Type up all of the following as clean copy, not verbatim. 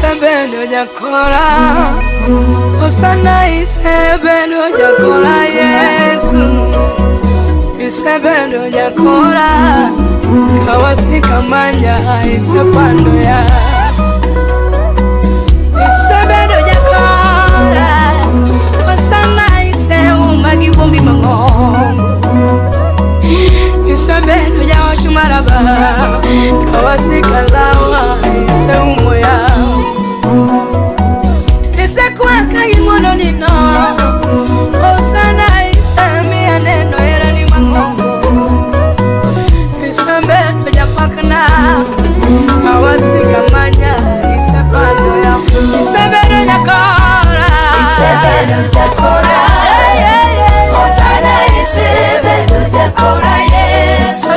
Isebendo jakora Osana isebendo jakora Yesu Isebendo jakora Kawasika manya isepando ya Isebendo jakora Osana iseuma gibombi mangongo Isebendo jaoshumaraba Kawasika lawa iseumo ya Isekwaka gimono nino Osana isemia neno era ni mangongo Isebendo jakwakana Kawasika manya isepando ya Isebendo jakora Isebendo jakora Osana isebendo jakora Yesu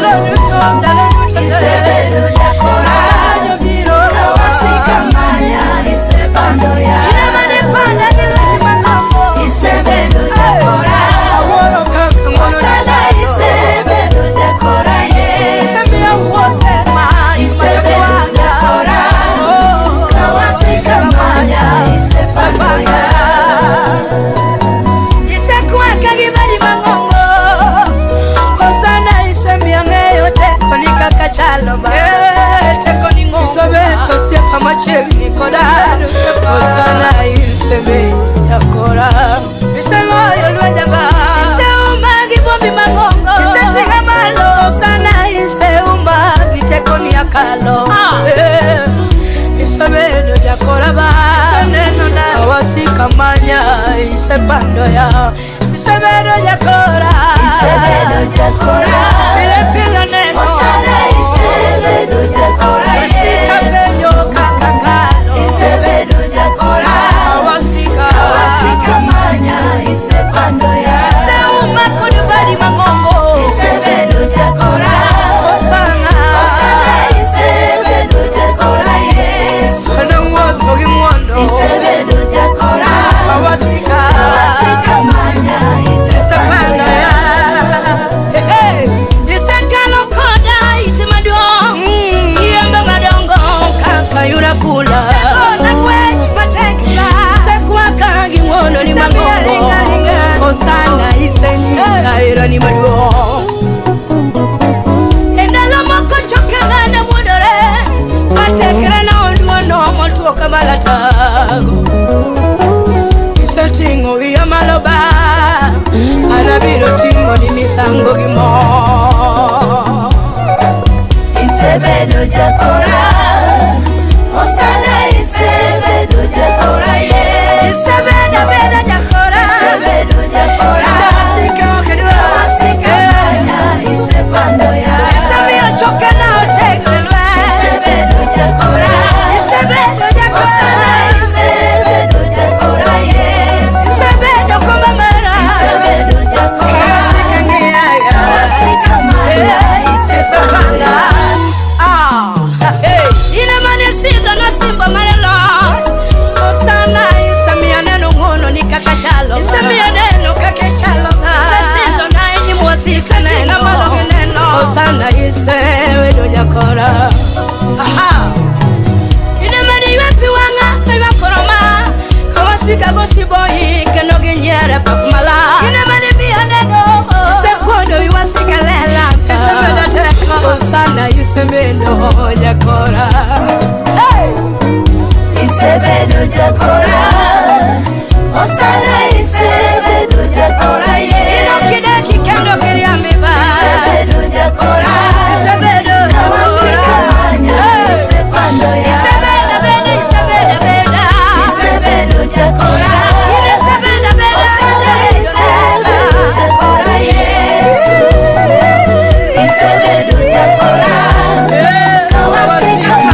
Isebendo jakora Kawasika manya isepando ya Isebendo jakora Osana isebendo jakora Yesu Isebendo jakora Kawasika manya isepando ya Isekwaka gibali mangongo Osana isemia ngeyo teko nikakachalo ba Teko ni ngongo Isebendo siapa machegi koda Osana iseme jakora Isema yolweja ba Iseuma gibombi mangongo Isetiga malo Osana iseuma giteko ni akalo Isebendo jakora ba Kawasika manya isepando ya Isebendo jakora Isebendo jakora Pila neno Osana isebendo jakora Kawasika benyo kakakalo Isebendo jakora Kawasika manya isepando ya Seuma kudubali mangongo Isebendo jakora Osana isebendo jakora Yesu Sana uoto gimono Isebendo jakora Kawasika manya Isepando ya Isekalo koda itimaduong Iyembe madongo kakayura kula Sekwaka gimono ni mangongo Osana isenyisa era ni maduong Endalo moko chokena na mudore Matekere na onduono motuo kamalatago Isetingo via maloba Anabiro timo ni misango gimo Isebendo jakora Osana isebendo jakora Yesu Isebendo beda jakora Isebendo jakora Kawasika okedwa Kawasika manya isepando ya Isebio chokena otegelwe Isebendo jakora Isebendo jakora Osana isebendo jakora Yesu Isebendo komamera Isebendo jakora Kawasika ngiyaya Kawasika manya isepando ya Ina mane sido no simbo marelo Osana isamia neno ngono ni kakachalo Isamia neno kakachalo Sesindo na enyi mwasisa neno Malogi neno Osana isewe do jakora Ina mane yuepi wanga kaiwa koroma Kawasika gosiboi kenogi nyere pakumala Ina mane miya neno Sekuodo yuwasika lela Isemeda teko Osana isemendo jakora Isebendo jakora Osana isebendo jakora Yesu Inokideki kendo kiriambiba Isebendo jakora Isebendo Kawasika manya isepando ya Isebenda beda Isebenda beda Isebendo jakora Isebenda beda Osana isebendo jakora Yesu Isebendo jakora Kawasika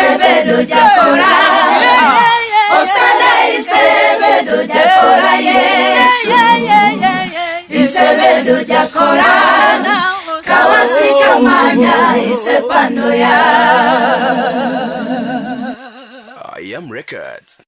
isebedo jakora. Osana isebedo jakora, yes. Isebedo jakora. Kawasika manya isepando ya. I am Records.